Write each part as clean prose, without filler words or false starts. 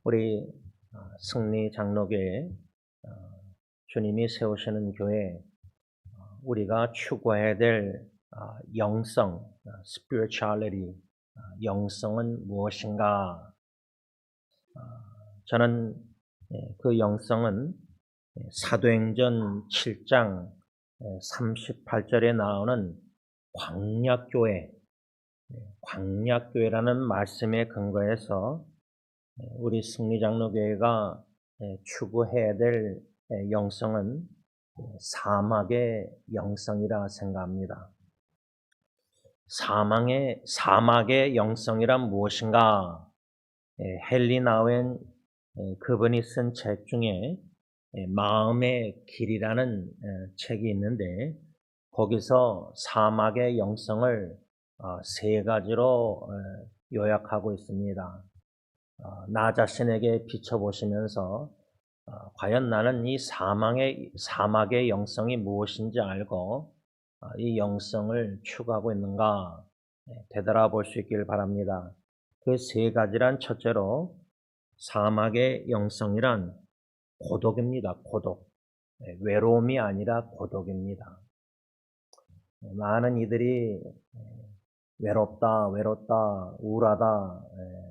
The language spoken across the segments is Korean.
우리 승리 장로교회 주님이 세우시는 교회 우리가 추구해야 될 영성, spirituality, 영성은 무엇인가? 저는 그 영성은 사도행전 7장 38절에 나오는 광약교회라는 말씀에 근거해서 우리 승리장로교회가 추구해야 될 영성은 사막의 영성이라 생각합니다. 사막의 영성이란 무엇인가? 헨리 나우엔 그분이 쓴 책 중에 마음의 길이라는 책이 있는데 거기서 사막의 영성을 세 가지로 요약하고 있습니다. 나 자신에게 비춰보시면서 과연 나는 이 사막의 영성이 무엇인지 알고 이 영성을 추구하고 있는가 되돌아볼 수 있길 바랍니다. 그 세 가지란 첫째로 사막의 영성이란 고독입니다. 고독. 외로움이 아니라 고독입니다. 많은 이들이 외롭다, 우울하다,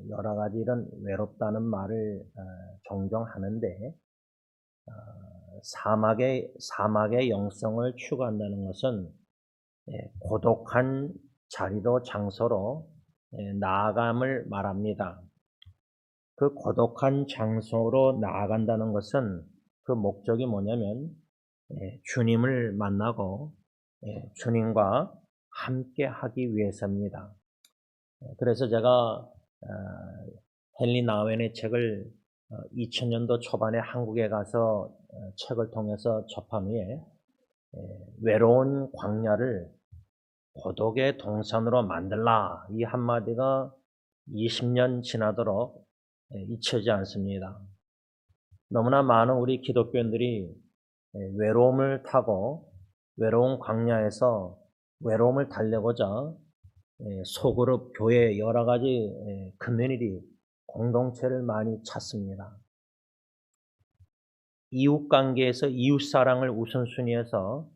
여러 가지 이런 외롭다는 말을 종종 하는데 사막의 영성을 추구한다는 것은 고독한 자리로 장소로 나아감을 말합니다. 그 고독한 장소로 나아간다는 것은 그 목적이 뭐냐면 주님을 만나고 주님과 함께 하기 위해서입니다. 그래서 제가 헨리 나우엔의 책을 2000년도 초반에 한국에 가서 책을 통해서 접한 후에 외로운 광야를 고독의 동산으로 만들라 이 한마디가 20년 지나도록 잊혀지지 않습니다. 너무나 많은 우리 기독교인들이 외로움을 타고 외로운 광야에서 외로움을 달래고자 소그룹, 교회 여러 가지 커뮤니티, 공동체를 많이 찾습니다. 이웃관계에서 이웃사랑을 우선순위해서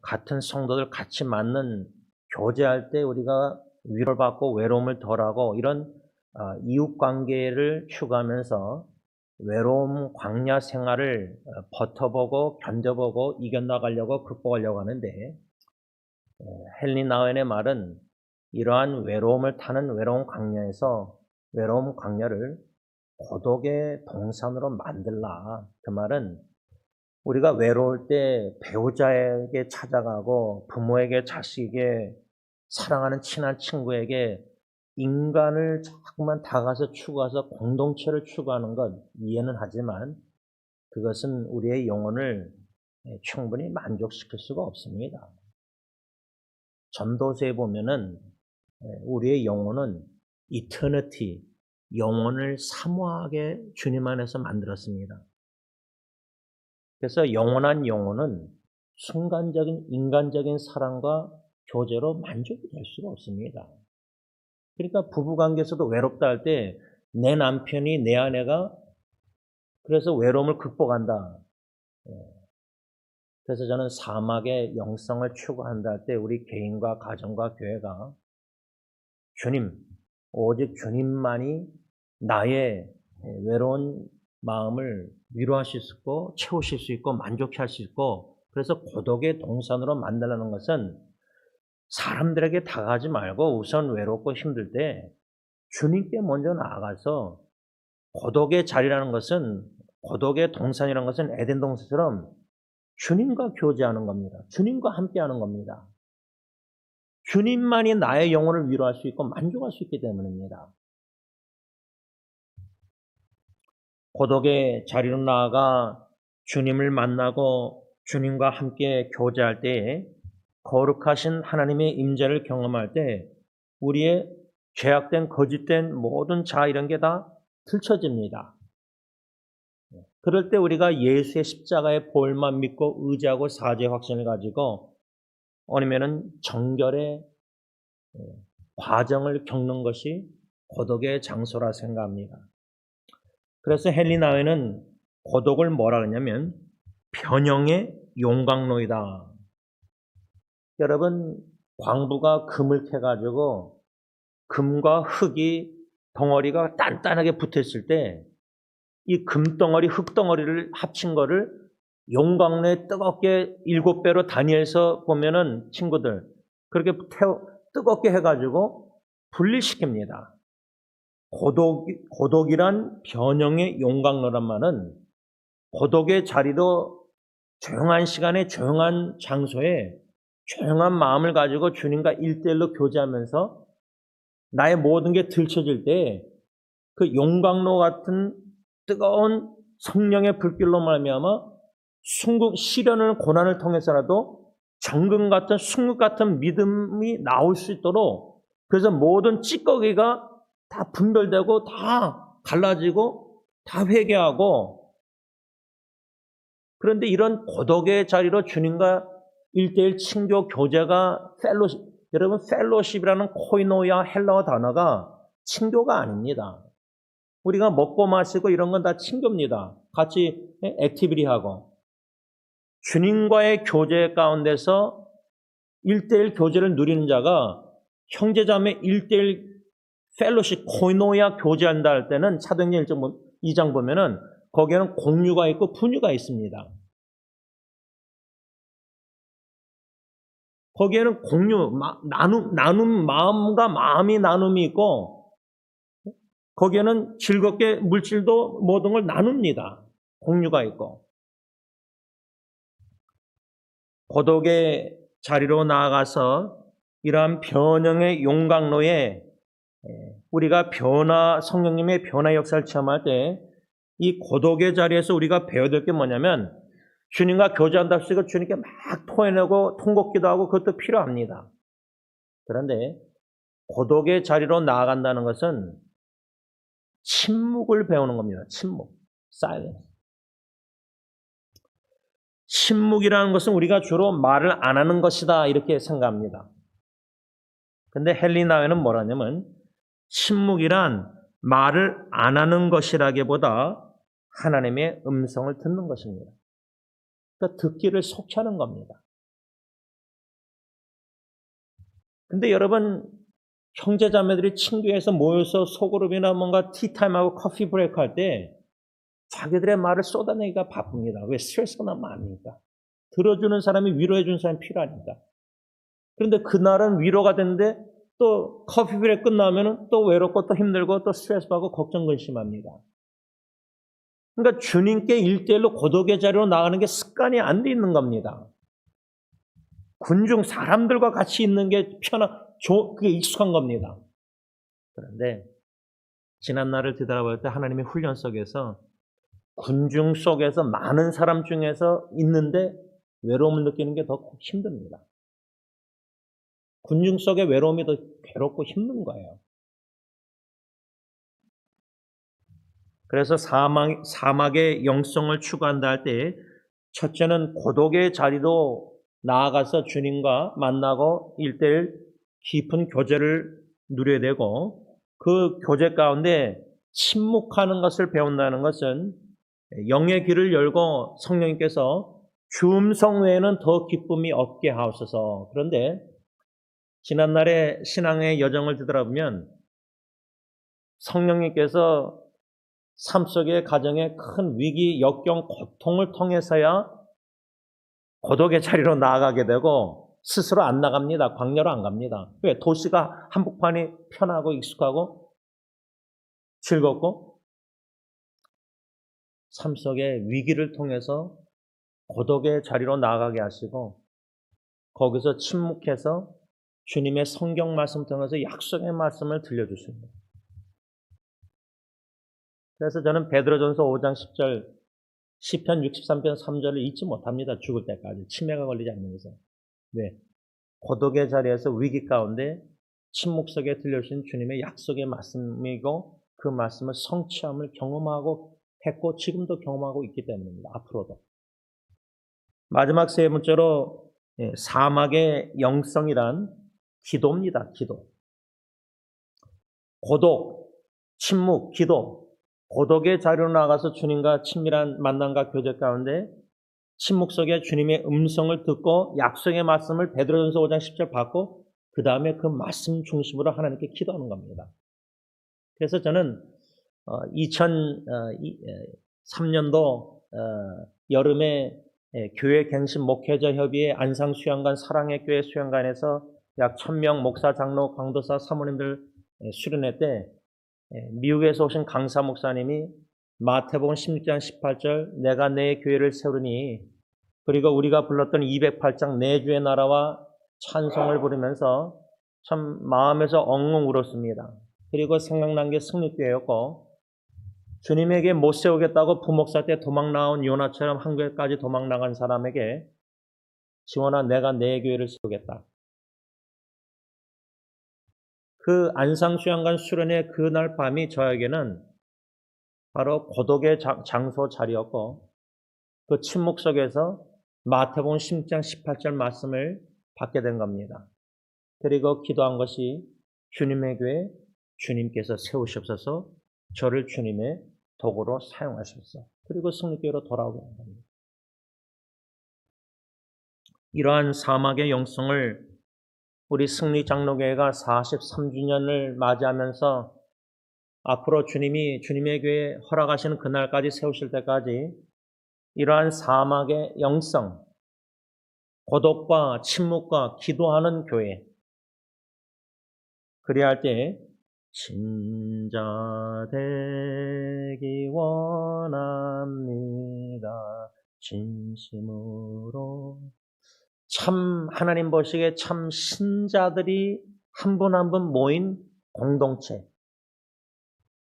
같은 성도들 같이 맞는 교제할 때 우리가 위로를 받고 외로움을 덜하고 이런 이웃관계를 추구하면서 외로움 광야 생활을 버텨보고 견뎌보고 이겨나가려고 극복하려고 하는데 헨리 나우엔의 말은 이러한 외로움을 타는 외로운 광야에서 외로움 광야를 고독의 동산으로 만들라. 그 말은 우리가 외로울 때 배우자에게 찾아가고 부모에게 자식에게 사랑하는 친한 친구에게 인간을 자꾸만 다가가서 추구해서 공동체를 추구하는 것 이해는 하지만 그것은 우리의 영혼을 충분히 만족시킬 수가 없습니다. 전도서에 보면은 우리의 영혼은 이터니티, 영혼을 사모하게 주님 안에서 만들었습니다. 그래서 영원한 영혼은 순간적인 인간적인 사랑과 교제로 만족이 될 수가 없습니다. 그러니까 부부관계에서도 외롭다 할 때 내 남편이 내 아내가 그래서 외로움을 극복한다. 그래서 저는 사막의 영성을 추구한다 할 때 우리 개인과 가정과 교회가 주님, 오직 주님만이 나의 외로운 마음을 위로하실 수 있고 채우실 수 있고 만족해 할 수 있고 그래서 고독의 동산으로 만들라는 것은 사람들에게 다가가지 말고 우선 외롭고 힘들 때 주님께 먼저 나아가서 고독의 자리라는 것은 고독의 동산이라는 것은 에덴 동산처럼 주님과 교제하는 겁니다. 주님과 함께하는 겁니다. 주님만이 나의 영혼을 위로할 수 있고 만족할 수 있기 때문입니다. 고독의 자리로 나아가 주님을 만나고 주님과 함께 교제할 때에 거룩하신 하나님의 임재를 경험할 때 우리의 죄악된 거짓된 모든 자아 이런 게 다 들춰집니다. 그럴 때 우리가 예수의 십자가의 보혈만 믿고 의지하고 사죄의 확신을 가지고 아니면은 정결의 과정을 겪는 것이 고독의 장소라 생각합니다. 그래서 헨리 나웨는 고독을 뭐라 그러냐면 변형의 용광로이다. 여러분, 광부가 금을 캐가지고 금과 흙이 덩어리가 단단하게 붙었을 때 이 금덩어리, 흙덩어리를 합친 거를 용광로에 뜨겁게 7배로 단위해서 보면은 친구들 그렇게 뜨겁게 해가지고 분리시킵니다. 고독이란 변형의 용광로란 말은 고독의 자리로 조용한 시간에 조용한 장소에 조용한 마음을 가지고 주님과 1대1로 교제하면서 나의 모든 게 들춰질 때 그 용광로 같은 뜨거운 성령의 불길로 말미암아 시련을 고난을 통해서라도 정금 같은 순금 같은 믿음이 나올 수 있도록 그래서 모든 찌꺼기가 다 분별되고 다 갈라지고 다 회개하고 그런데 이런 고독의 자리로 주님과 1대1 친교 교제가 펠로십, 여러분 펠로십이라는 코이노야 헬라어 단어가 친교가 아닙니다. 우리가 먹고 마시고 이런 건 다 친교입니다. 같이 액티비티하고 주님과의 교제 가운데서 1대1 교제를 누리는 자가 형제자매 1대1 펠로십 코이노야 교제한다 할 때는 사도행전 2장 보면은 거기에는 공유가 있고 분유가 있습니다. 거기에는 공유, 나눔, 마음과 마음이 나눔이 있고 거기에는 즐겁게 물질도 모든 걸 나눕니다. 공유가 있고. 고독의 자리로 나아가서 이러한 변형의 용광로에 우리가 성령님의 변화 역사를 체험할 때 이 고독의 자리에서 우리가 배워야 될 게 뭐냐면 주님과 교제한답시고 주님께 막 토해내고 통곡기도 하고 그것도 필요합니다. 그런데 고독의 자리로 나아간다는 것은 침묵을 배우는 겁니다. 침묵, silence. 침묵이라는 것은 우리가 주로 말을 안 하는 것이다 이렇게 생각합니다. 근데 헨리 나웨는 뭐라냐면 침묵이란 말을 안 하는 것이라기보다 하나님의 음성을 듣는 것입니다. 그러니까 듣기를 속히하는 겁니다. 근데 여러분 형제자매들이 친교해서 모여서 소그룹이나 뭔가 티타임하고 커피 브레이크 할 때 자기들의 말을 쏟아내기가 바쁩니다. 왜? 스트레스가 너무 많으니까. 들어주는 사람이 위로해 주는 사람이 필요하니까. 그런데 그날은 위로가 됐는데 또 커피 브레이크 끝나면 또 외롭고 또 힘들고 또 스트레스 받고 걱정 근심합니다. 그러니까 주님께 1대1로 고독의 자리로 나가는 게 습관이 안 돼 있는 겁니다. 군중 사람들과 같이 있는 게 그게 익숙한 겁니다. 그런데 지난날을 되돌아볼 때 하나님의 훈련 속에서 군중 속에서 많은 사람 중에서 있는데 외로움을 느끼는 게 더 힘듭니다. 군중 속의 외로움이 더 괴롭고 힘든 거예요. 그래서 사막의 영성을 추구한다 할 때 첫째는 고독의 자리로 나아가서 주님과 만나고 1대1 깊은 교제를 누려야 되고 그 교제 가운데 침묵하는 것을 배운다는 것은 영의 귀를 열고 성령님께서 주음성 외에는 더 기쁨이 없게 하옵소서. 그런데 지난날의 신앙의 여정을 되돌아보면 성령님께서 삶 속의 가정의 큰 위기, 역경, 고통을 통해서야 고독의 자리로 나아가게 되고 스스로 안 나갑니다. 광야로 안 갑니다. 왜? 도시가 한복판이 편하고 익숙하고 즐겁고 삶 속의 위기를 통해서 고독의 자리로 나아가게 하시고 거기서 침묵해서 주님의 성경 말씀 통해서 약속의 말씀을 들려주십니다. 그래서 저는 베드로전서 5장 10절 시편 63편 3절을 잊지 못합니다. 죽을 때까지 치매가 걸리지 않는 이상. 네. 고독의 자리에서 위기 가운데 침묵 속에 들려주신 주님의 약속의 말씀이고 그 말씀을 성취함을 경험하고 했고 지금도 경험하고 있기 때문입니다. 앞으로도. 마지막 세 번째로 사막의 영성이란 기도입니다. 기도. 고독, 침묵, 기도. 고독의 자리로 나가서 주님과 친밀한 만남과 교제 가운데 침묵 속에 주님의 음성을 듣고 약속의 말씀을 베드로전서 5장 10절 받고 그 다음에 그 말씀 중심으로 하나님께 기도하는 겁니다. 그래서 저는 2003년도 여름에 교회 갱신 목회자 협의회 안상 수양관 사랑의 교회 수양관에서 약 1000명 목사, 장로, 강도사, 사모님들 수련회 때 미국에서 오신 강사 목사님이 마태복음 16장 18절 내가 내 교회를 세우리니 그리고 우리가 불렀던 208장 내 주의 나라와 찬송을 부르면서 참 마음에서 엉엉 울었습니다. 그리고 생각난 게 승리교회였고 주님에게 못 세우겠다고 부목사 때 도망 나온 요나처럼 한국에까지 도망 나간 사람에게 지원아 내가 내 교회를 세우겠다. 그 안상수양관 수련회 그날 밤이 저에게는 바로 고독의 장소 자리였고 그 침묵 속에서 마태복음 16장 18절 말씀을 받게 된 겁니다. 그리고 기도한 것이 주님의 교회 주님께서 세우시옵소서 저를 주님의 도구로 사용하셨어. 그리고 승리교회로 돌아오게 된 겁니다. 이러한 사막의 영성을 우리 승리장로교회가 43주년을 맞이하면서 앞으로 주님이 주님의 교회에 허락하시는 그날까지 세우실 때까지 이러한 사막의 영성, 고독과 침묵과 기도하는 교회 그래야 할 때 진자 되기 원합니다. 진심으로 참 하나님 보시기에 참 신자들이 한 분 한 분 모인 공동체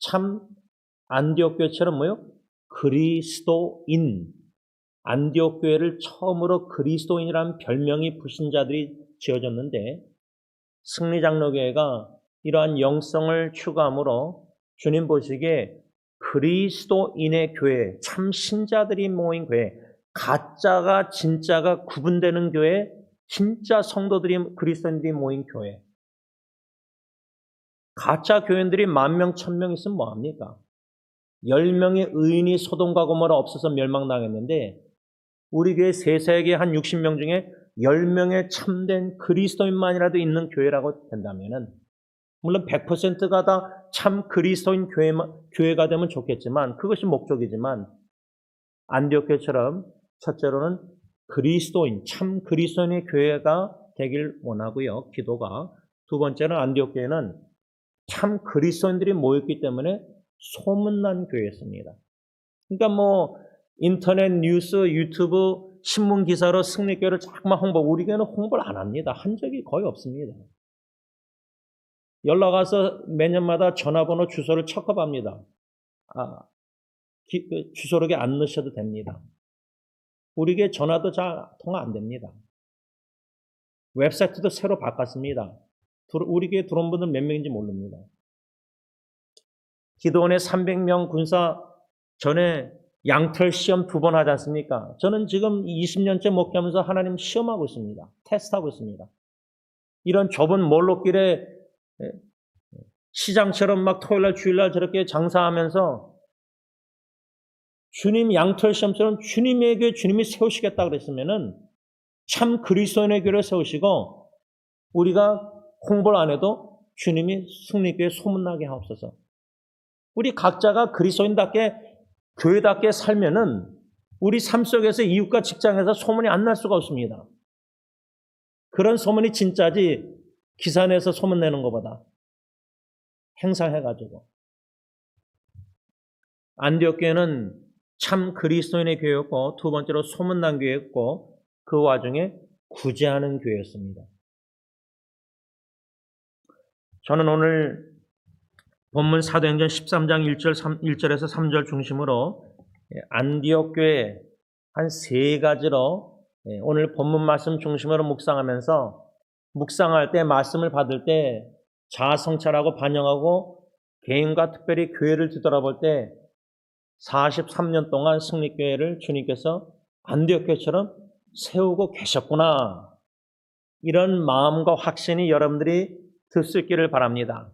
참 안디옥 교회처럼 뭐요? 그리스도인 안디옥 교회를 처음으로 그리스도인이라는 별명이 불신자들이 지어졌는데 승리장로교회가 이러한 영성을 추구함으로 주님 보시기에 그리스도인의 교회 참 신자들이 모인 교회 가짜가 진짜가 구분되는 교회 진짜 성도들이 그리스도인들이 모인 교회 가짜 교인들이 10,000명, 1,000명 있으면 뭐합니까? 10명의 의인이 소돔과 고모라 없어서 멸망당했는데 우리 교회 세세계 한 60명 중에 10명의 참된 그리스도인만이라도 있는 교회라고 된다면은 물론 100%가 다 참 그리스도인 교회가 되면 좋겠지만 그것이 목적이지만 안디옥 교회처럼 첫째로는 그리스도인, 참 그리스도인의 교회가 되길 원하고요. 기도가. 두 번째는 안디옥 교회는 참 그리스도인들이 모였기 때문에 소문난 교회였습니다. 그러니까 뭐 인터넷 뉴스, 유튜브, 신문 기사로 승리교회를 자꾸만 홍보, 우리 교회는 홍보를 안 합니다. 한 적이 거의 없습니다. 연락 와서 매년마다 전화번호, 주소를 척업합니다. 주소록에 안 넣으셔도 됩니다. 우리 교회 전화도 잘 통화 안 됩니다. 웹사이트도 새로 바꿨습니다. 우리 교회 들어온 분들 몇 명인지 모릅니다. 기도원에 300명 군사 전에 양털 시험 2번 하지 않습니까? 저는 지금 20년째 목회하면서 하나님 시험하고 있습니다. 테스트하고 있습니다. 이런 좁은 몰록길에 시장처럼 막 토요일날 주일날 저렇게 장사하면서 주님 양털 시험처럼 주님의 교회 주님이 세우시겠다 그랬으면은 참 그리스도인의 교회를 세우시고 우리가 홍보를 안 해도 주님이 승리교회 소문나게 하옵소서. 우리 각자가 그리스도인답게 교회답게 살면은 우리 삶 속에서 이웃과 직장에서 소문이 안 날 수가 없습니다. 그런 소문이 진짜지 기사 내서 소문 내는 것보다 행사해가지고. 안디옥 교회는 참 그리스도인의 교회였고 두 번째로 소문난 교회였고 그 와중에 구제하는 교회였습니다. 저는 오늘 본문 사도행전 13장 1절에서 3절 중심으로 안디옥 교회 한 3가지로 오늘 본문 말씀 중심으로 묵상하면서 묵상할 때 말씀을 받을 때 자아성찰하고 반영하고 개인과 특별히 교회를 뒤돌아볼 때 43년 동안 승리교회를 주님께서 안디옥 교회처럼 세우고 계셨구나. 이런 마음과 확신이 여러분들이 들 수 있기를 바랍니다.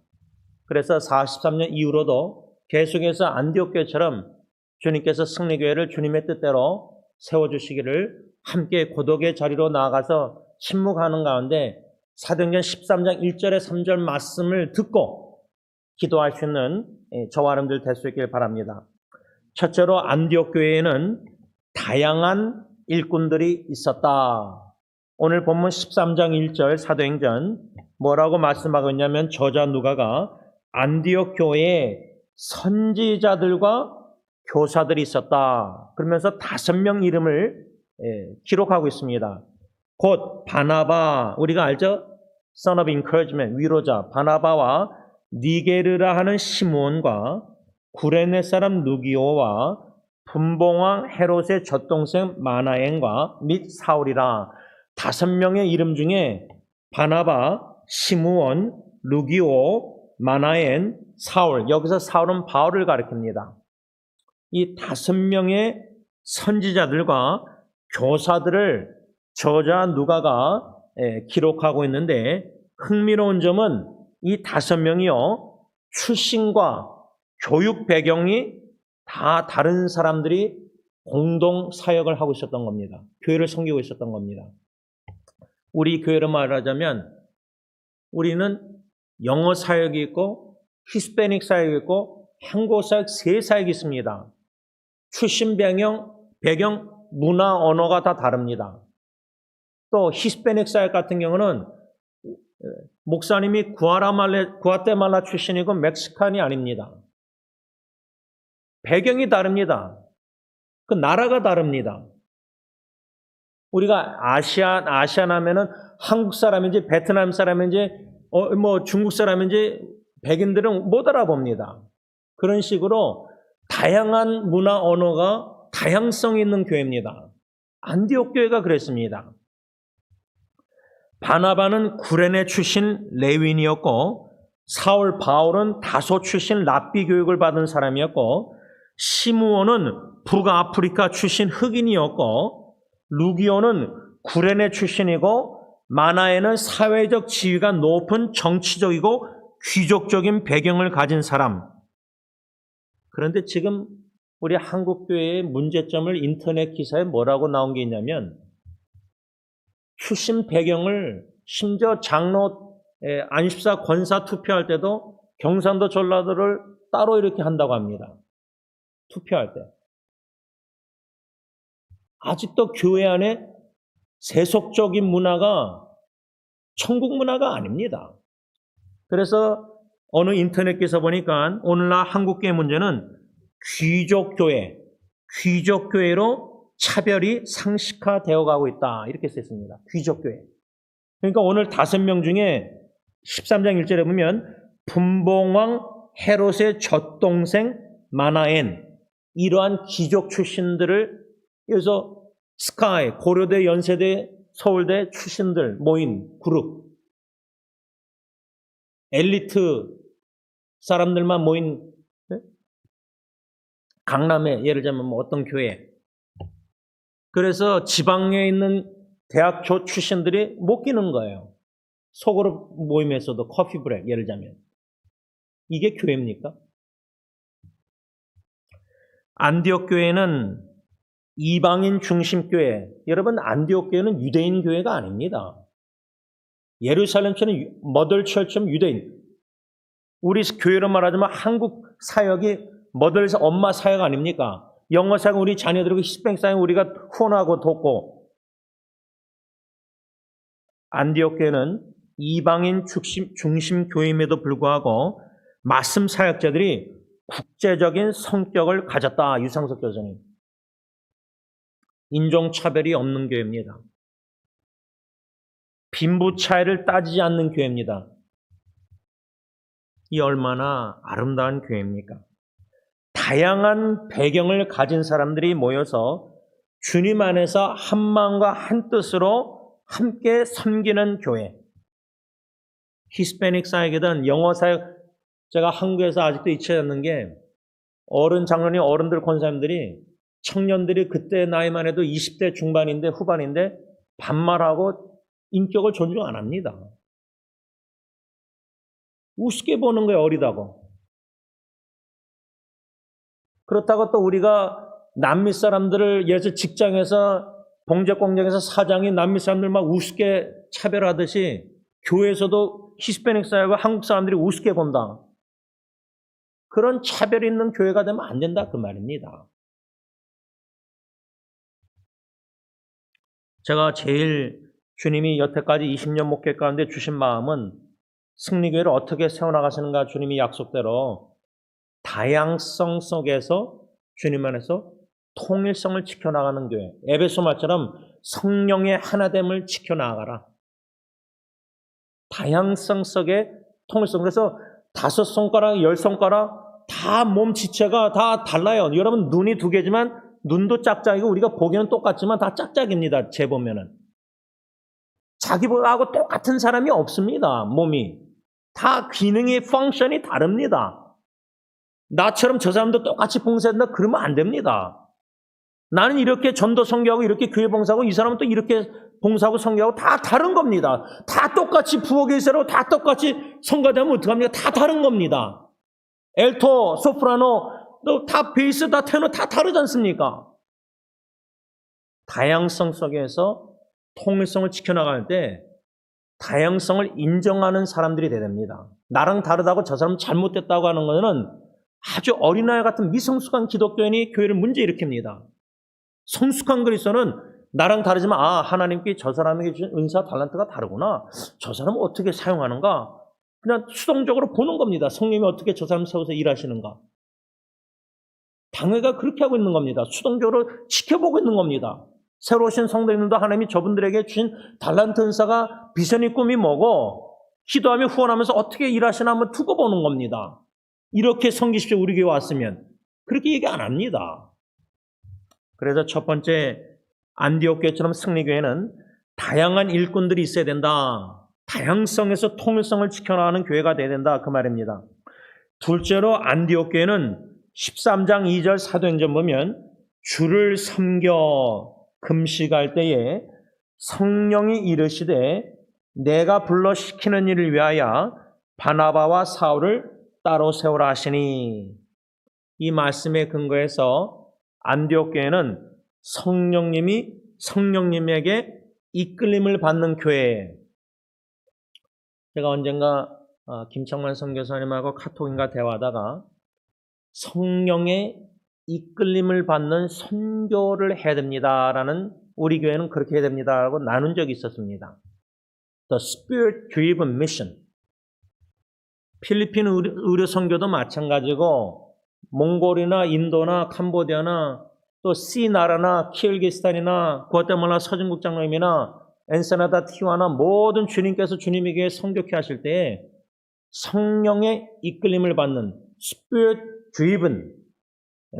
그래서 43년 이후로도 계속해서 안디옥 교회처럼 주님께서 승리교회를 주님의 뜻대로 세워주시기를 함께 고독의 자리로 나아가서 침묵하는 가운데 사도행전 13장 1절에 3절 말씀을 듣고 기도할 수 있는 저와 여러분들 될 수 있길 바랍니다. 첫째로 안디옥 교회에는 다양한 일꾼들이 있었다. 오늘 본문 13장 1절 사도행전 뭐라고 말씀하고 있냐면 저자 누가가 안디옥 교회에 선지자들과 교사들이 있었다. 그러면서 5명 이름을 기록하고 있습니다. 곧 바나바, 우리가 알죠? Son of Encouragement, 위로자 바나바와 니게르라 하는 시므온과 구레네 사람 루기오와 분봉왕 헤롯의 젖동생 마나엔과 및 사울이라. 5명의 이름 중에 바나바, 시므온, 루기오, 마나엔, 사울. 여기서 사울은 바울을 가리킵니다. 이 5명의 선지자들과 교사들을 저자 누가가 기록하고 있는데 흥미로운 점은 이 5명이요 출신과 교육 배경이 다 다른 사람들이 공동 사역을 하고 있었던 겁니다. 교회를 섬기고 있었던 겁니다. 우리 교회로 말하자면 우리는 영어 사역이 있고 히스패닉 사역이 있고 한국 사역 3사역이 있습니다. 출신 배경, 문화, 언어가 다 다릅니다. 또 히스패닉 사역 같은 경우는 목사님이 구아테말라 출신이고 멕시칸이 아닙니다. 배경이 다릅니다. 그 나라가 다릅니다. 우리가 아시안 하면은 한국 사람인지 베트남 사람인지 중국 사람인지 백인들은 못 알아봅니다. 그런 식으로 다양한 문화 언어가 다양성이 있는 교회입니다. 안디옥 교회가 그랬습니다. 바나바는 구레네 출신 레윈이었고 사울 바울은 다소 출신 랍비 교육을 받은 사람이었고 시므온은 북아프리카 출신 흑인이었고 루기오는 구레네 출신이고 마나에는 사회적 지위가 높은 정치적이고 귀족적인 배경을 가진 사람. 그런데 지금 우리 한국교회의 문제점을 인터넷 기사에 뭐라고 나온 게 있냐면 출신 배경을 심지어 장로 안십사 권사 투표할 때도 경상도 전라도를 따로 이렇게 한다고 합니다. 투표할 때. 아직도 교회 안에 세속적인 문화가 천국 문화가 아닙니다. 그래서 어느 인터넷 기사 보니까 오늘날 한국교회 문제는 귀족교회로 차별이 상식화되어 가고 있다. 이렇게 썼습니다. 귀족교회. 그러니까 오늘 5명 중에 13장 1절에 보면 분봉왕 헤롯의 젖동생 마나엔 이러한 귀족 출신들을 그래서 스카이, 고려대, 연세대, 서울대 출신들 모인 그룹 엘리트 사람들만 모인 강남에 예를 들면 어떤 교회 그래서 지방에 있는 대학 출신들이 못 끼는 거예요. 소그룹 모임에서도 커피 브레이크 예를 들자면 이게 교회입니까? 안디옥 교회는 이방인 중심 교회. 여러분 안디옥 교회는 유대인 교회가 아닙니다. 예루살렘처럼 머덜처럼 유대인. 우리 교회로 말하자면 한국 사역이 머덜에서 엄마 사역 아닙니까? 영어 사역 우리 자녀들에게 히스패닉 사역 우리가 후원하고 돕고. 안디옥 교회는 이방인 중심 교회임에도 불구하고 말씀 사역자들이 국제적인 성격을 가졌다. 유상석 교수님. 인종차별이 없는 교회입니다. 빈부 차이를 따지지 않는 교회입니다. 이 얼마나 아름다운 교회입니까? 다양한 배경을 가진 사람들이 모여서 주님 안에서 한 마음과 한 뜻으로 함께 섬기는 교회. 히스패닉 사역이든 영어 사역, 제가 한국에서 아직도 잊혀지 않는 게 장로님, 어른들, 권사님들이 청년들이 그때 나이만 해도 20대 중반인데 후반인데 반말하고 인격을 존중 안 합니다. 우습게 보는 거예요, 어리다고. 그렇다고 또 우리가 남미 사람들을 예를 들어 직장에서 봉제 공장에서 사장이 남미 사람들 막 우습게 차별하듯이 교회에서도 히스패닉 사회와 한국 사람들이 우습게 본다. 그런 차별이 있는 교회가 되면 안 된다 그 말입니다. 제가 제일 주님이 여태까지 20년 목회 가운데 주신 마음은 승리교회를 어떻게 세워나가시는가 주님이 약속대로 다양성 속에서 주님 안에서 통일성을 지켜나가는 교회. 에베소 말처럼 성령의 하나됨을 지켜나가라. 다양성 속에 통일성. 그래서 5손가락, 10손가락 다 몸 지체가 다 달라요. 여러분 눈이 2개지만 눈도 짝짝이고 우리가 보기는 똑같지만 다 짝짝입니다. 재보면은. 자기하고 똑같은 사람이 없습니다. 몸이. 다 기능이, 펑션이 다릅니다. 나처럼 저 사람도 똑같이 봉사한다 그러면 안 됩니다. 나는 이렇게 전도 선교하고 이렇게 교회 봉사하고 이 사람은 또 이렇게 봉사하고 선교하고 다 다른 겁니다. 다 똑같이 부엌에 있으라고 다 똑같이 선교하면 어떡합니까? 다 다른 겁니다. 엘토, 소프라노, 또 다 베이스, 다 테너 다 다르지 않습니까? 다양성 속에서 통일성을 지켜나갈 때 다양성을 인정하는 사람들이 돼야 됩니다. 나랑 다르다고 저 사람 잘못됐다고 하는 것은 아주 어린아이 같은 미성숙한 기독교인이 교회를 문제 일으킵니다. 성숙한 그리스도는 나랑 다르지만 하나님께 저 사람에게 주신 은사 달란트가 다르구나. 저 사람은 어떻게 사용하는가. 그냥 수동적으로 보는 겁니다. 성령이 어떻게 저 사람 세워서 일하시는가. 당회가 그렇게 하고 있는 겁니다. 수동적으로 지켜보고 있는 겁니다. 새로 오신 성도님들도 하나님이 저분들에게 주신 달란트 은사가 비전이 꿈이 뭐고 기도하며 후원하면서 어떻게 일하시나 한번 두고 보는 겁니다. 이렇게 섬기십시오. 우리 교회 왔으면. 그렇게 얘기 안 합니다. 그래서 첫 번째 안디옥 교회처럼 승리교회는 다양한 일꾼들이 있어야 된다. 다양성에서 통일성을 지켜나가는 교회가 돼야 된다. 그 말입니다. 둘째로 안디옥 교회는 13장 2절 사도행전 보면 주를 섬겨 금식할 때에 성령이 이르시되 내가 불러 시키는 일을 위하여 바나바와 사울을 따로 세우라 하시니, 이 말씀에 근거해서 안디옥 교회는 성령님에게 이끌림을 받는 교회. 제가 언젠가 김창만 선교사님하고 카톡인가 대화하다가 성령의 이끌림을 받는 선교를 해야 됩니다라는, 우리 교회는 그렇게 해야 됩니다라고 나눈 적이 있었습니다. The Spirit-driven Mission. 필리핀 의료 선교도 마찬가지고 몽골이나 인도나 캄보디아나 또 C나라나 키르기스탄이나 과테말라 서진국장로님이나 엔세나다 티와나 모든 주님께서 주님에게 선교케 하실 때 성령의 이끌림을 받는 Spirit-driven,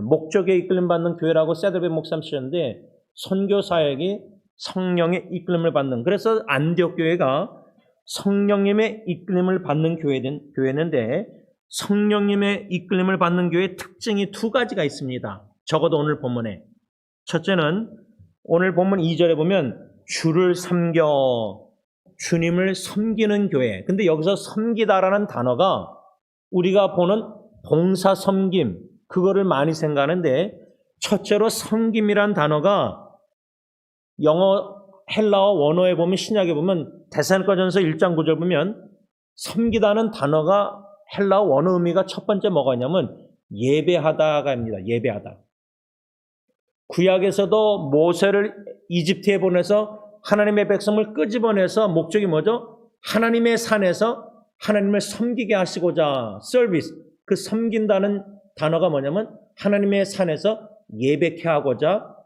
목적에 이끌림 받는 교회라고 세드베 목사님 쓰셨는데, 선교 사역이 성령의 이끌림을 받는, 그래서 안디옥 교회가 성령님의 이끌림을 받는 교회인데, 성령님의 이끌림을 받는 교회의 특징이 2가지가 있습니다. 적어도 오늘 본문에. 첫째는 오늘 본문 2절에 보면 주를 섬겨, 주님을 섬기는 교회. 근데 여기서 섬기다라는 단어가 우리가 보는 봉사 섬김, 그거를 많이 생각하는데, 첫째로 섬김이란 단어가 영어 헬라어 원어에 보면, 신약에 보면 데살로니가전서 1장 9절 보면 섬기다는 단어가 헬라어 원어 의미가 첫 번째 뭐가 있냐면 예배하다가입니다. 예배하다. 구약에서도 모세를 이집트에 보내서 하나님의 백성을 끄집어내서 목적이 뭐죠? 하나님의 산에서 하나님을 섬기게 하시고자, 서비스, 그 섬긴다는 단어가 뭐냐면 하나님의 산에서 예배케 하고자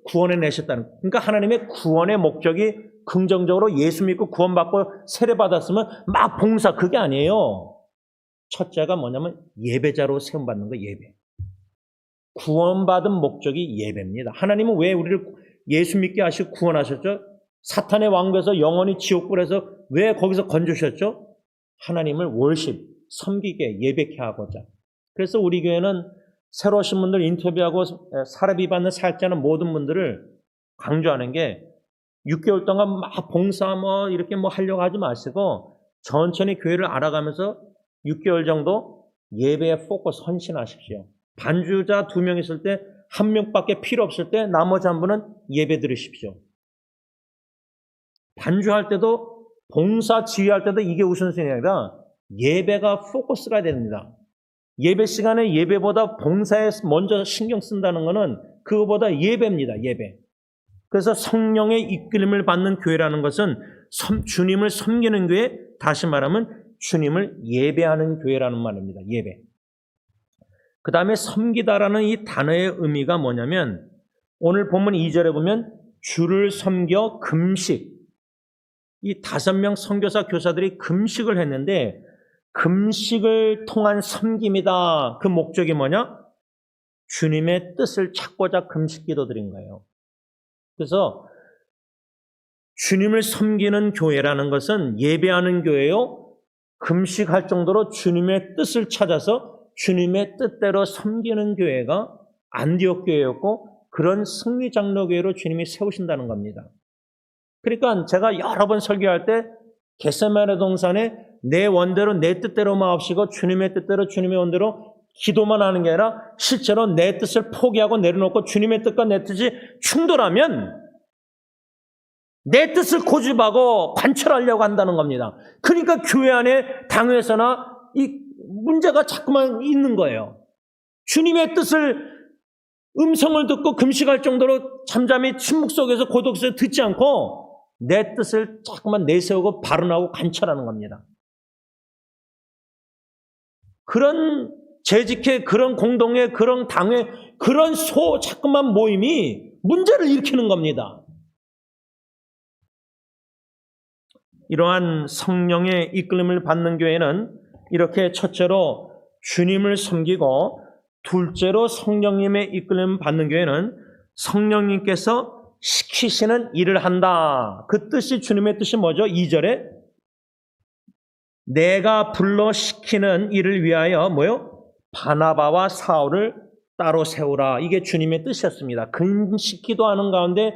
구원해내셨다는, 그러니까 하나님의 구원의 목적이 긍정적으로 예수 믿고 구원받고 세례받았으면 막 봉사, 그게 아니에요. 첫째가 뭐냐면 예배자로 세움받는 거, 예배. 구원받은 목적이 예배입니다. 하나님은 왜 우리를 예수 믿게 하시고 구원하셨죠? 사탄의 왕국에서 영원히 지옥불에서 왜 거기서 건져주셨죠? 하나님을 월십, 섬기게, 예배케 하고자. 그래서 우리 교회는 새로 오신 분들 인터뷰하고 사례비 받는 사역자는 모든 분들을 강조하는 게 6개월 동안 막 봉사 이렇게 하려고 하지 마시고 천천히 교회를 알아가면서 6개월 정도 예배에 포커스 헌신하십시오. 반주자 2명 있을 때 1명밖에 필요 없을 때 나머지 한 분은 예배 드리십시오. 반주할 때도 봉사 지휘할 때도 이게 우선순위가 아니라 예배가 포커스가 됩니다. 예배 시간에 예배보다 봉사에 먼저 신경 쓴다는 것은 그거보다 예배입니다. 예배. 그래서 성령의 이끌림을 받는 교회라는 것은 주님을 섬기는 교회, 다시 말하면 주님을 예배하는 교회라는 말입니다. 예배. 그 다음에 섬기다라는 이 단어의 의미가 뭐냐면 오늘 본문 2절에 보면 주를 섬겨 금식. 이 5명 선교사 교사들이 금식을 했는데 금식을 통한 섬김이다. 그 목적이 뭐냐? 주님의 뜻을 찾고자 금식 기도드린 거예요. 그래서 주님을 섬기는 교회라는 것은 예배하는 교회요. 금식할 정도로 주님의 뜻을 찾아서 주님의 뜻대로 섬기는 교회가 안디옥 교회였고 그런 승리 장로교회로 주님이 세우신다는 겁니다. 그러니까 제가 여러 번 설교할 때 겟세마네 동산에 내 원대로 내 뜻대로 마옵시고 주님의 뜻대로 주님의 원대로 기도만 하는 게 아니라 실제로 내 뜻을 포기하고 내려놓고 주님의 뜻과 내 뜻이 충돌하면 내 뜻을 고집하고 관철하려고 한다는 겁니다. 그러니까 교회 안에 당회에서나 이 문제가 자꾸만 있는 거예요. 주님의 뜻을 음성을 듣고 금식할 정도로 잠잠히 침묵 속에서 고독 속에서 듣지 않고 내 뜻을 자꾸만 내세우고 발언하고 관철하는 겁니다. 그런 재직회, 그런 공동회, 그런 당회, 그런 자꾸만 모임이 문제를 일으키는 겁니다. 이러한 성령의 이끌림을 받는 교회는 이렇게 첫째로 주님을 섬기고 둘째로 성령님의 이끌림을 받는 교회는 성령님께서 시키시는 일을 한다. 그 뜻이 주님의 뜻이 뭐죠? 2절에 내가 불러 시키는 일을 위하여 뭐요? 바나바와 사울을 따로 세우라. 이게 주님의 뜻이었습니다. 금식 기도하는 가운데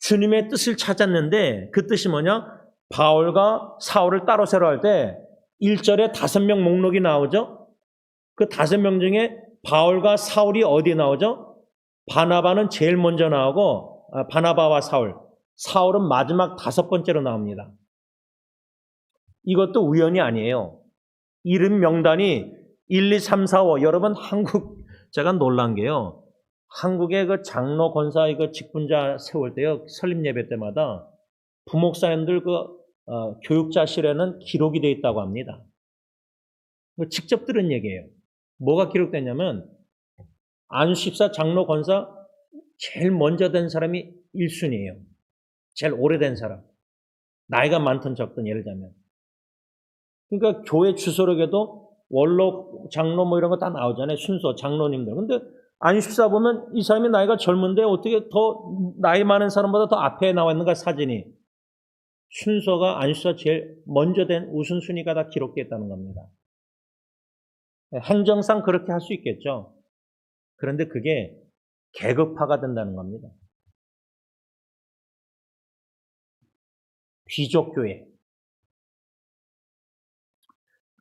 주님의 뜻을 찾았는데 그 뜻이 뭐냐? 바울과 사울을 따로 세우라 할 때 1절에 5명 목록이 나오죠? 그 5명 중에 바울과 사울이 어디에 나오죠? 바나바는 제일 먼저 나오고 바나바와 사울은 마지막 5번째로 나옵니다. 이것도 우연이 아니에요. 이름 명단이 1, 2, 3, 4, 5. 여러분 제가 놀란 게요. 한국의 그 장로 권사 직분자 세울 때요. 설립 예배 때마다 부목사님들 교육자실에는 기록이 되어 있다고 합니다. 직접 들은 얘기예요. 뭐가 기록됐냐면 안수집사 장로 권사 제일 먼저 된 사람이 1순위예요. 제일 오래된 사람. 나이가 많든 적든 예를 들면. 그러니까 교회 주소록에도 원로, 장로 뭐 이런 거 다 나오잖아요. 순서, 장로님들. 근데 안수집사 보면 이 사람이 나이가 젊은데 어떻게 더 나이 많은 사람보다 더 앞에 나와 있는가 사진이. 순서가 안수집사 제일 먼저 된 우선순위가 다 기록되어 있다는 겁니다. 행정상 그렇게 할 수 있겠죠. 그런데 그게 계급화가 된다는 겁니다. 귀족교회.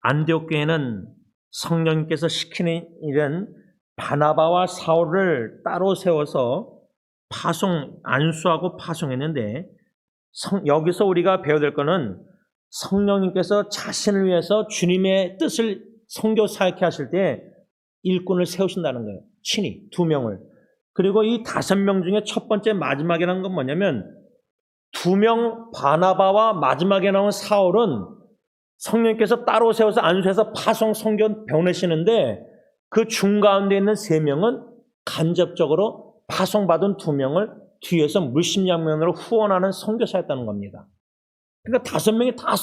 안디옥 교회는 성령님께서 시키는 일은 바나바와 사울을 따로 세워서 안수하고 파송했는데 여기서 우리가 배워야 될 것은 성령님께서 자신을 위해서 주님의 뜻을 선교 사역해 하실 때 일꾼을 세우신다는 거예요. 친히 2명을. 그리고 이 5명 중에 첫 번째 마지막이라는 건 뭐냐면 2명 바나바와 마지막에 나온 사울은 성령께서 따로 세워서 안수해서 파송 선교 보내시는데 그 중가운데 있는 3명은 간접적으로 파송받은 2명을 뒤에서 물심양면으로 후원하는 선교사였다는 겁니다. 그러니까 5명이 다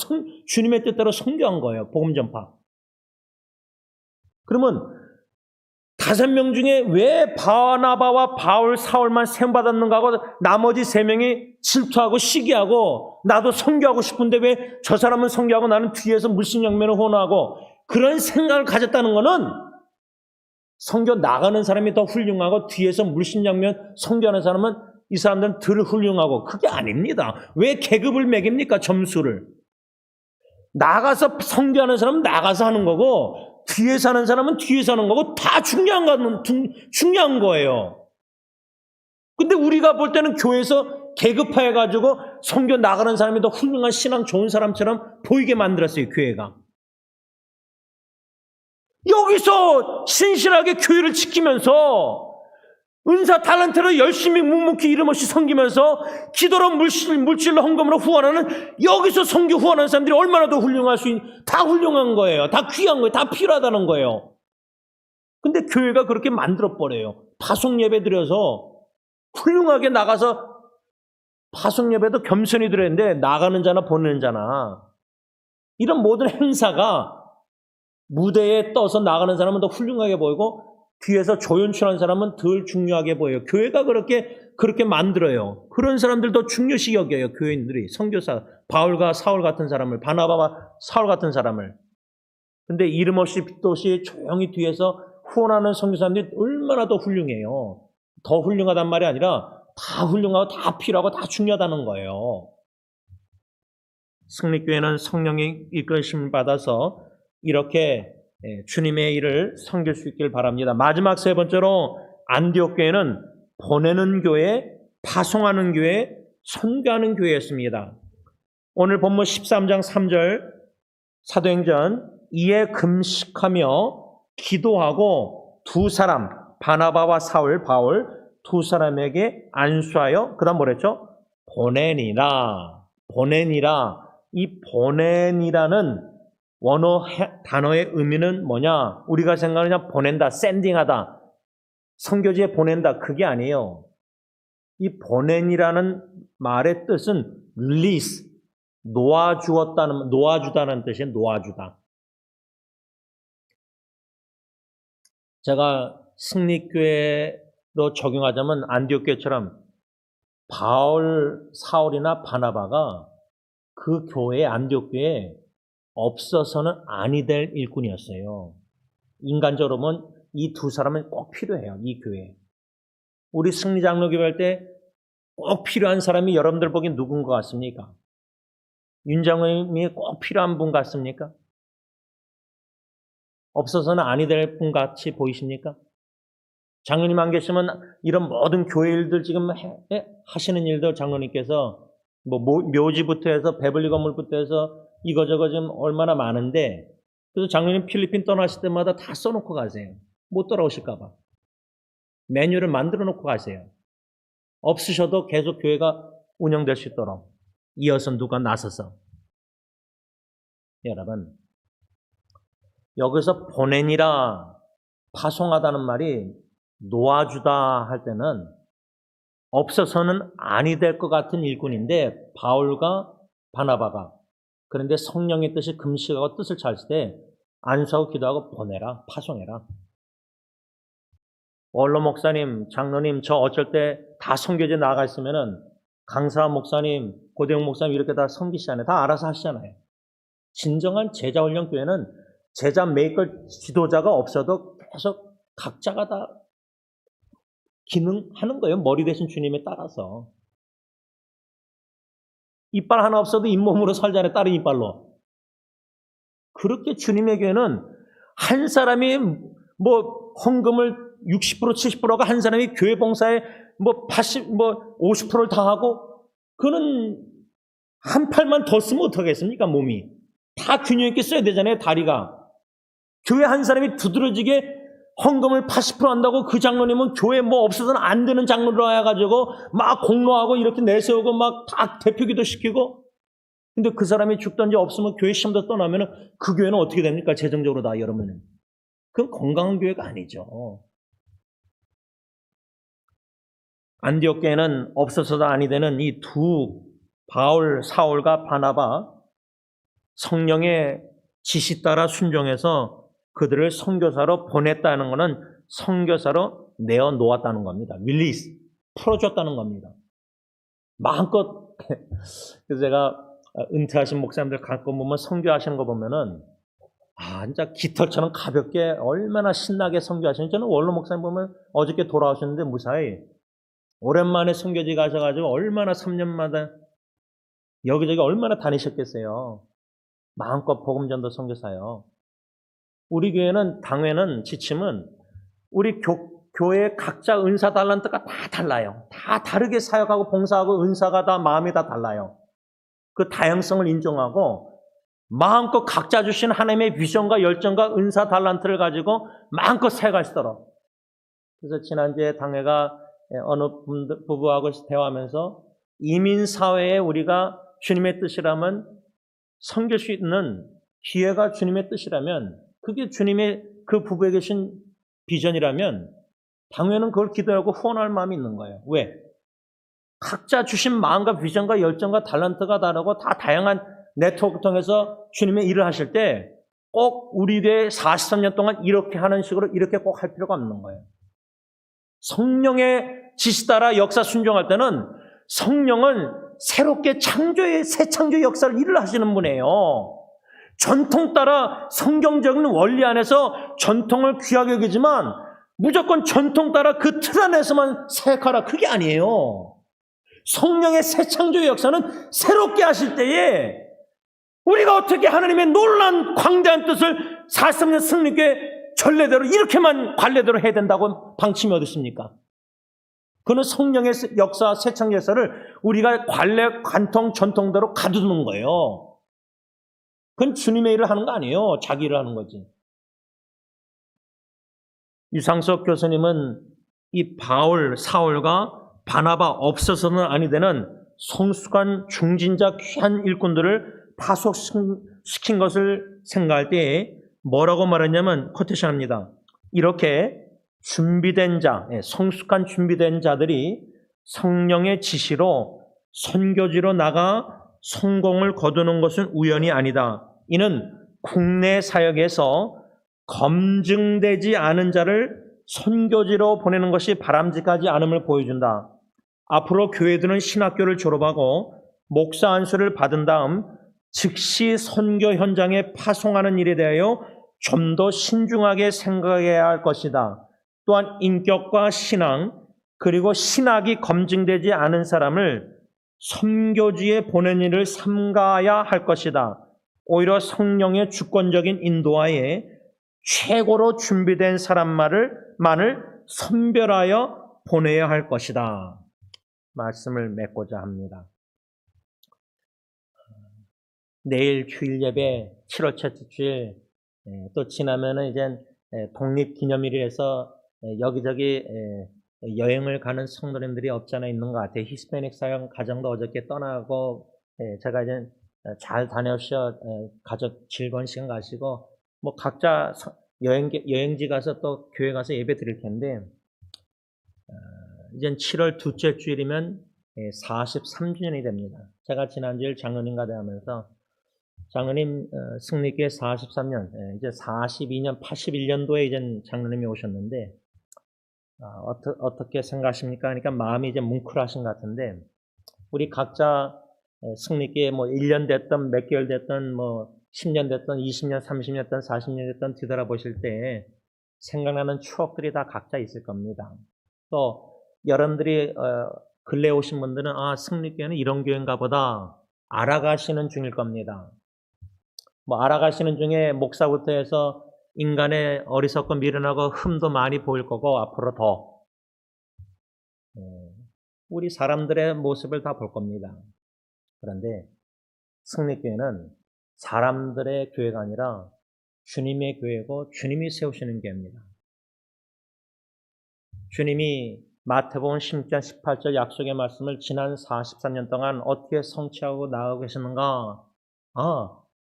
주님의 뜻대로 선교한 거예요. 복음 전파. 그러면 5명 중에 왜 바나바와 바울, 사울만 세움받았는가 하고 나머지 3명이 질투하고 시기하고 나도 선교하고 싶은데 왜 저 사람은 선교하고 나는 뒤에서 물심양면을 후원하고 그런 생각을 가졌다는 것은 선교 나가는 사람이 더 훌륭하고 뒤에서 물심양면 선교하는 사람은 이 사람들은 덜 훌륭하고 그게 아닙니다. 왜 계급을 매깁니까? 점수를. 나가서 선교하는 사람은 나가서 하는 거고 뒤에 사는 사람은 뒤에 사는 거고 다 중요한 거예요. 근데 우리가 볼 때는 교회에서 계급화해가지고 선교 나가는 사람이 더 훌륭한 신앙 좋은 사람처럼 보이게 만들었어요, 교회가. 여기서 신실하게 교회를 지키면서 은사 탈란트로 열심히 묵묵히 이름 없이 섬기면서 기도로 물질로 헌금으로 후원하는, 여기서 선교 후원하는 사람들이 얼마나 더 훌륭할 수 있는, 다 훌륭한 거예요. 다 귀한 거예요. 다 필요하다는 거예요. 근데 교회가 그렇게 만들어버려요. 파송 예배 드려서 훌륭하게 나가서, 파송 예배도 겸손히 드렸는데 나가는 자나 보내는 자나, 이런 모든 행사가 무대에 떠서 나가는 사람은 더 훌륭하게 보이고 뒤에서 조연출하는 사람은 덜 중요하게 보여요. 교회가 그렇게 만들어요. 그런 사람들 더 중요시 여겨요. 교인들이, 선교사, 바울과 사울 같은 사람을, 바나바와 사울 같은 사람을. 근데 이름 없이 빛도 없이 조용히 뒤에서 후원하는 선교사님들이 얼마나 더 훌륭해요. 더 훌륭하단 말이 아니라 다 훌륭하고 다 필요하고 다 중요하다는 거예요. 승리교회는 성령의 이끌심을 받아서 이렇게 주님의 일을 섬길 수 있길 바랍니다. 마지막 세 번째로, 안디옥 교회는 보내는 교회, 파송하는 교회, 선교하는 교회였습니다. 오늘 본문 13장 3절 사도행전, 이에 금식하며 기도하고 두 사람, 바나바와 사울, 바울 두 사람에게 안수하여, 그 다음 뭐랬죠? 보내니라. 이 보내니라는 원어 단어의 의미는 뭐냐? 우리가 생각하는 보낸다, 샌딩하다, 선교지에 보낸다, 그게 아니에요. 이 보낸이라는 말의 뜻은 release, 놓아주다는 뜻이에요. 놓아주다. 제가 승리교회로 적용하자면 안디옥교회처럼 바울, 사울이나 바나바가 그 교회, 안디옥교회에 없어서는 아니 될 일꾼이었어요. 인간적으로 보면 이 두 사람은 꼭 필요해요. 이 교회에. 우리 승리장로교회 할 때 꼭 필요한 사람이 여러분들 보기엔 누군 것 같습니까? 윤장로님이 꼭 필요한 분 같습니까? 없어서는 아니 될 분 같이 보이십니까? 장로님 안 계시면 이런 모든 교회 일들 지금 하시는 일들 장로님께서 묘지부터 해서 배불리 건물부터 해서 이거저거 지금 얼마나 많은데, 그래서 장로님 필리핀 떠나실 때마다 다 써놓고 가세요. 못 돌아오실까 봐. 메뉴를 만들어 놓고 가세요. 없으셔도 계속 교회가 운영될 수 있도록 이어서 누가 나서서. 여러분, 여기서 보내니라, 파송하다는 말이 놓아주다 할 때는 없어서는 아니 될 것 같은 일꾼인데, 바울과 바나바가, 그런데 성령의 뜻이 금식하고 뜻을 찾을 때 안수하고 기도하고 보내라, 파송해라. 원로 목사님, 장로님, 저 어쩔 때 다 선교제 나가 있으면은 강사 목사님, 고대영 목사님 이렇게 다 섬기시잖아요. 다 알아서 하시잖아요. 진정한 제자 훈련 교회는 제자 메이커 지도자가 없어도 계속 각자가 다 기능하는 거예요. 머리 대신 주님에 따라서. 이빨 하나 없어도 잇몸으로 살잖아요. 다른 이빨로. 그렇게 주님의 교회는 한 사람이 헌금을 60% 70%가 한 사람이 교회 봉사에 50%를 다 하고, 그는 한 팔만 더 쓰면 어떡하겠습니까? 몸이 다 균형 있게 써야 되잖아요. 다리가. 교회 한 사람이 두드러지게 헌금을 80% 한다고 그 장로님은 교회 없어서는 안 되는 장로로 와가지고 막 공로하고 이렇게 내세우고 막 다 대표기도 시키고, 근데 그 사람이 죽든지 없으면 교회 시험도 떠나면 그 교회는 어떻게 됩니까? 재정적으로 다 여러분은. 그건 건강한 교회가 아니죠. 안디옥 교회는 없어서도 아니 되는 이 두, 바울, 사울과 바나바, 성령의 지시 따라 순종해서 그들을 선교사로 보냈다는 것은 선교사로 내어 놓았다는 겁니다. 릴리스, 풀어줬다는 겁니다. 마음껏. 그래서 제가 은퇴하신 목사님들 가끔 보면 선교하시는 거 보면은 진짜 깃털처럼 가볍게 얼마나 신나게 선교하시는지. 저는 원로 목사님 보면 어저께 돌아오셨는데 무사히 오랜만에 선교지 가셔가지고 얼마나 3년마다 여기저기 얼마나 다니셨겠어요. 마음껏 복음전도 선교사요. 우리 교회는 당회는 지침은 우리 교회 각자 은사 달란트가 다 달라요. 다 다르게 사역하고 봉사하고 은사가 다 마음이 다 달라요. 그 다양성을 인정하고 마음껏 각자 주신 하나님의 비전과 열정과 은사 달란트를 가지고 마음껏 사역할 수 있도록. 그래서 지난주에 당회가 어느 부부하고 대화하면서 이민사회에 우리가 주님의 뜻이라면 섬길 수 있는 기회가 주님의 뜻이라면 그게 주님의 그 부부에 계신 비전이라면 당연은 그걸 기도하고 후원할 마음이 있는 거예요. 왜? 각자 주신 마음과 비전과 열정과 달란트가 다르고 다 다양한 네트워크 통해서 주님의 일을 하실 때 꼭 우리 교회 43년 동안 이렇게 하는 식으로 이렇게 꼭 할 필요가 없는 거예요. 성령의 지시 따라 역사 순종할 때는 성령은 새롭게 창조의 새 창조의 역사를 일을 하시는 분이에요. 전통 따라 성경적인 원리 안에서 전통을 귀하게 여기지만 무조건 전통 따라 그 틀 안에서만 사역하라 그게 아니에요. 성령의 새 창조의 역사는 새롭게 하실 때에 우리가 어떻게 하나님의 놀라운 광대한 뜻을 43년 승리교회 전례대로 이렇게만 관례대로 해야 된다고 방침이 어디 있습니까? 그는 성령의 역사, 새 창조 역사를 우리가 관례, 관통, 전통대로 가두는 거예요. 그건 주님의 일을 하는 거 아니에요. 자기 일을 하는 거지. 유상석 교수님은 이 바울, 사울과 바나바 없어서는 아니 되는 성숙한 중진자 귀한 일꾼들을 파송시킨 것을 생각할 때 뭐라고 말했냐면 코테이션합니다. 이렇게 준비된 자, 성숙한 준비된 자들이 성령의 지시로 선교지로 나가 성공을 거두는 것은 우연이 아니다. 이는 국내 사역에서 검증되지 않은 자를 선교지로 보내는 것이 바람직하지 않음을 보여준다. 앞으로 교회들은 신학교를 졸업하고 목사 안수를 받은 다음 즉시 선교 현장에 파송하는 일에 대하여 좀 더 신중하게 생각해야 할 것이다. 또한 인격과 신앙 그리고 신학이 검증되지 않은 사람을 선교지에 보낸 일을 삼가야 할 것이다. 오히려 성령의 주권적인 인도하에 최고로 준비된 사람만을 선별하여 보내야 할 것이다. 말씀을 맺고자 합니다. 내일 주일 예배 7월 첫째 주일 또 지나면은 이제 독립기념일이라서 여기저기 여행을 가는 성도님들이 없잖아 있는 것 같아요. 히스패닉 사역 가정도 어저께 떠나고 제가 이제 잘 다녀오셔 가족 즐거운 시간 가시고 뭐 각자 여행지 가서 또 교회 가서 예배 드릴 텐데 이제 7월 둘째 주일이면 43주년이 됩니다. 제가 지난주일 장로님과 대하면서 장로님 승리교회 43년 이제 42년 81년도에 이제 장로님이 오셨는데 어떻게 생각하십니까? 그러니까 마음이 이제 뭉클하신 것 같은데 우리 각자 승리교회 뭐 1년 됐든 몇 개월 됐든 뭐 10년 됐든 20년 30년 됐든 40년 됐든 뒤돌아보실 때 생각나는 추억들이 다 각자 있을 겁니다. 또 여러분들이 근래에 오신 분들은 승리교회는 이런 교회인가 보다 알아가시는 중일 겁니다. 뭐 알아가시는 중에 목사부터 해서 인간의 어리석고 미련하고 흠도 많이 보일 거고 앞으로 더 우리 사람들의 모습을 다 볼 겁니다. 그런데 승리교회는 사람들의 교회가 아니라 주님의 교회고 주님이 세우시는 교회입니다. 주님이 마태복음 10장 18절 약속의 말씀을 지난 43년 동안 어떻게 성취하고 나아가고 계시는가?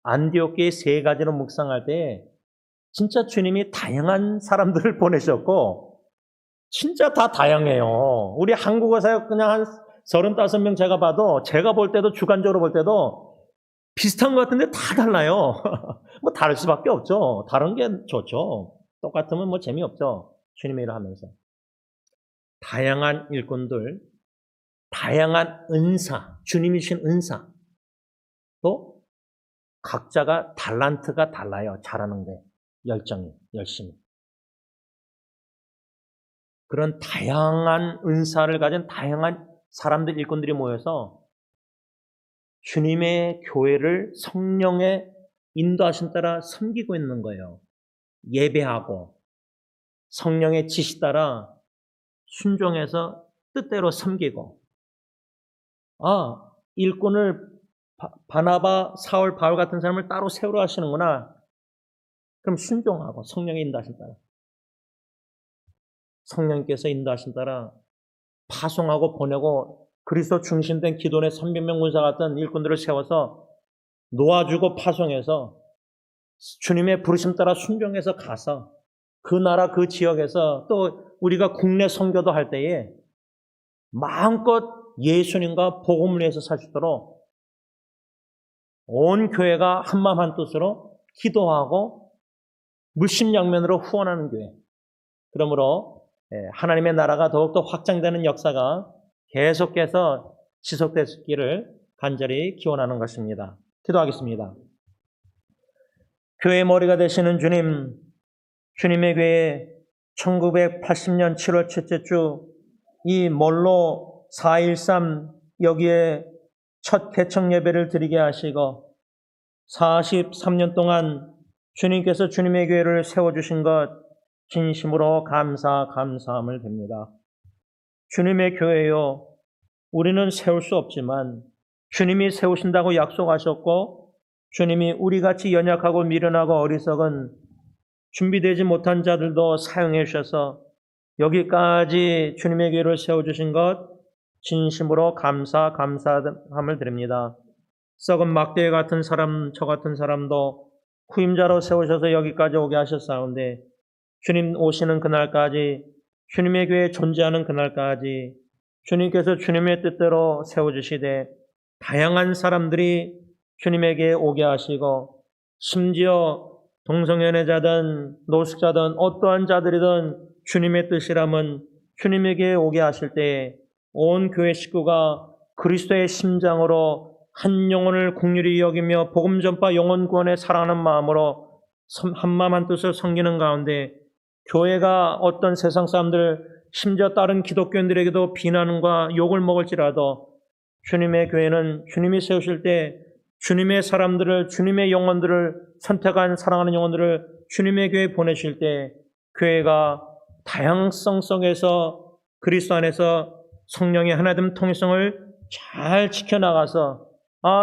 안디옥교회 세 가지로 묵상할 때 진짜 주님이 다양한 사람들을 보내셨고 진짜 다 다양해요. 우리 한국어 사역 그냥 한 35명 제가 봐도 제가 볼 때도 주관적으로 볼 때도 비슷한 것 같은데 다 달라요. 뭐 다를 수밖에 없죠. 다른 게 좋죠. 똑같으면 뭐 재미없죠. 주님의 일을 하면서. 다양한 일꾼들, 다양한 은사, 주님이 주신 은사, 또 각자가 달란트가 달라요. 잘하는 게, 열정이, 열심히. 그런 다양한 은사를 가진 다양한 사람들, 일꾼들이 모여서 주님의 교회를 성령의 인도하심 따라 섬기고 있는 거예요. 예배하고 성령의 지시 따라 순종해서 뜻대로 섬기고, 일꾼을 바나바, 사울, 바울 같은 사람을 따로 세우려 하시는구나. 그럼 순종하고 성령의 인도하신 따라, 성령께서 인도하신 따라 파송하고 보내고 그리스도 중심된 기도원의 300명 군사 같은 일꾼들을 세워서 놓아주고 파송해서 주님의 부르심 따라 순종해서 가서 그 나라 그 지역에서 또 우리가 국내 선교도 할 때에 마음껏 예수님과 복음을 위해서 살 수 있도록 온 교회가 한마음 한뜻으로 기도하고 물심양면으로 후원하는 교회. 그러므로 하나님의 나라가 더욱더 확장되는 역사가 계속해서 지속되기를 간절히 기원하는 것입니다. 기도하겠습니다. 교회의 머리가 되시는 주님, 주님의 교회 1980년 7월 첫째 주 이 몰로 4.13 여기에 첫 개청 예배를 드리게 하시고 43년 동안 주님께서 주님의 교회를 세워주신 것 진심으로 감사함을 드립니다. 주님의 교회요, 우리는 세울 수 없지만 주님이 세우신다고 약속하셨고 주님이 우리같이 연약하고 미련하고 어리석은 준비되지 못한 자들도 사용해 주셔서 여기까지 주님의 교회를 세워주신 것 진심으로 감사함을 드립니다. 썩은 막대 같은 사람, 저 같은 사람도 후임자로 세우셔서 여기까지 오게 하셨사온데 주님 오시는 그날까지, 주님의 교회에 존재하는 그날까지 주님께서 주님의 뜻대로 세워주시되 다양한 사람들이 주님에게 오게 하시고 심지어 동성연애자든 노숙자든 어떠한 자들이든 주님의 뜻이라면 주님에게 오게 하실 때 온 교회 식구가 그리스도의 심장으로 한 영혼을 긍휼히 여기며 복음 전파 영혼 구원에 사랑하는 마음으로 한마음 한뜻을 섬기는 가운데 교회가 어떤 세상 사람들 심지어 다른 기독교인들에게도 비난과 욕을 먹을지라도 주님의 교회는 주님이 세우실 때 주님의 사람들을, 주님의 영혼들을 선택한 사랑하는 영혼들을 주님의 교회에 보내실 때 교회가 다양성 속에서 그리스도 안에서 성령의 하나됨 통일성을 잘 지켜나가서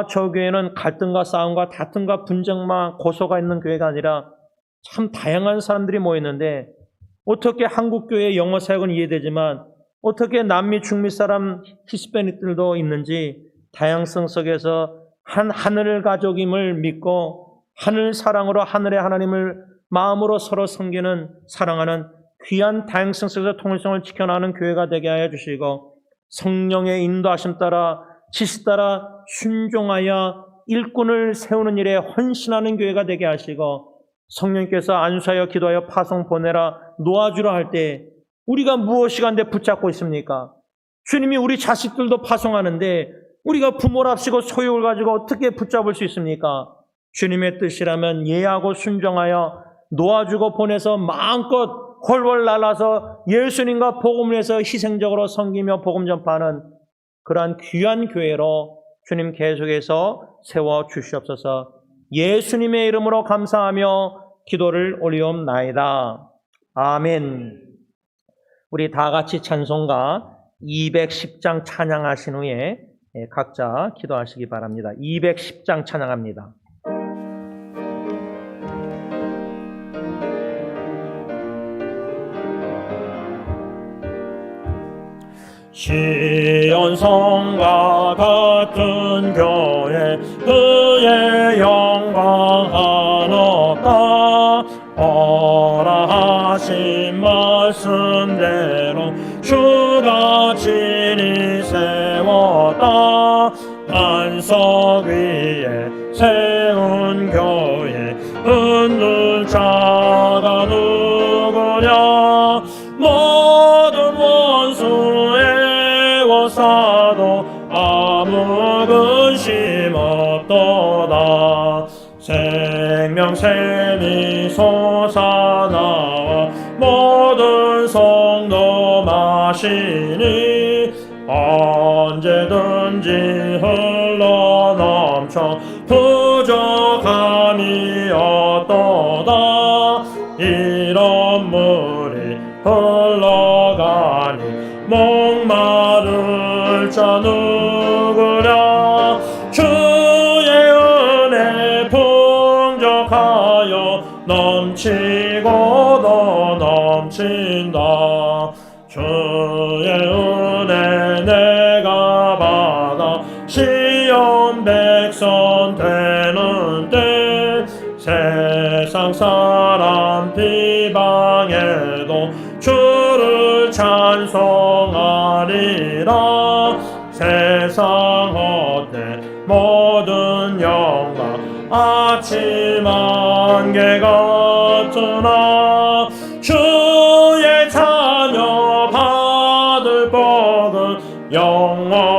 저 교회는 갈등과 싸움과 다툼과 분쟁만 고소가 있는 교회가 아니라 참 다양한 사람들이 모였는데 어떻게 한국교회의 영어 사역은 이해되지만 어떻게 남미, 중미 사람, 히스패닉들도 있는지 다양성 속에서 한 하늘 가족임을 믿고 하늘 사랑으로 하늘의 하나님을 마음으로 서로 섬기는 사랑하는 귀한 다양성 속에서 통일성을 지켜나가는 교회가 되게 하여 주시고 성령의 인도하심 따라 지시 따라 순종하여 일꾼을 세우는 일에 헌신하는 교회가 되게 하시고 성령께서 안수하여 기도하여 파송 보내라 놓아주라 할 때 우리가 무엇이 간데 붙잡고 있습니까? 주님이 우리 자식들도 파송하는데 우리가 부모랍시고 소욕을 가지고 어떻게 붙잡을 수 있습니까? 주님의 뜻이라면 예하고 순종하여 놓아주고 보내서 마음껏 홀월 날아서 예수님과 복음을 위해서 희생적으로 섬기며 복음 전파하는 그러한 귀한 교회로 주님 계속해서 세워주시옵소서. 예수님의 이름으로 감사하며 기도를 올리옵나이다. 아멘. 우리 다 같이 찬송가 210장 찬양하신 후에 각자 기도하시기 바랍니다. 210장 찬양합니다. 시온성과 같은 교회 그의 영광 한없다. 오라 하신 말씀대로 주가 친히 세웠다. 반석 위에 세운 교회 흔들 자가 누구냐. 모든 원수의 워사도 아무 근심 없도다. 생명샘이 솟아나와 모든 성도 마시니 언제든지 흘러넘쳐 부족함이 없도다. 흘러가니 목마를 자 누구랴. 주의 은혜 풍족하여 넘치고 더 넘친다. 주의 은혜 내가 받아 시온 백성 되는 때 세상 사람 비방해도 주를 찬송하리라. 세상 헛되 모든 영광 아침 안개 같으나 주의 자녀 받을 복은 영원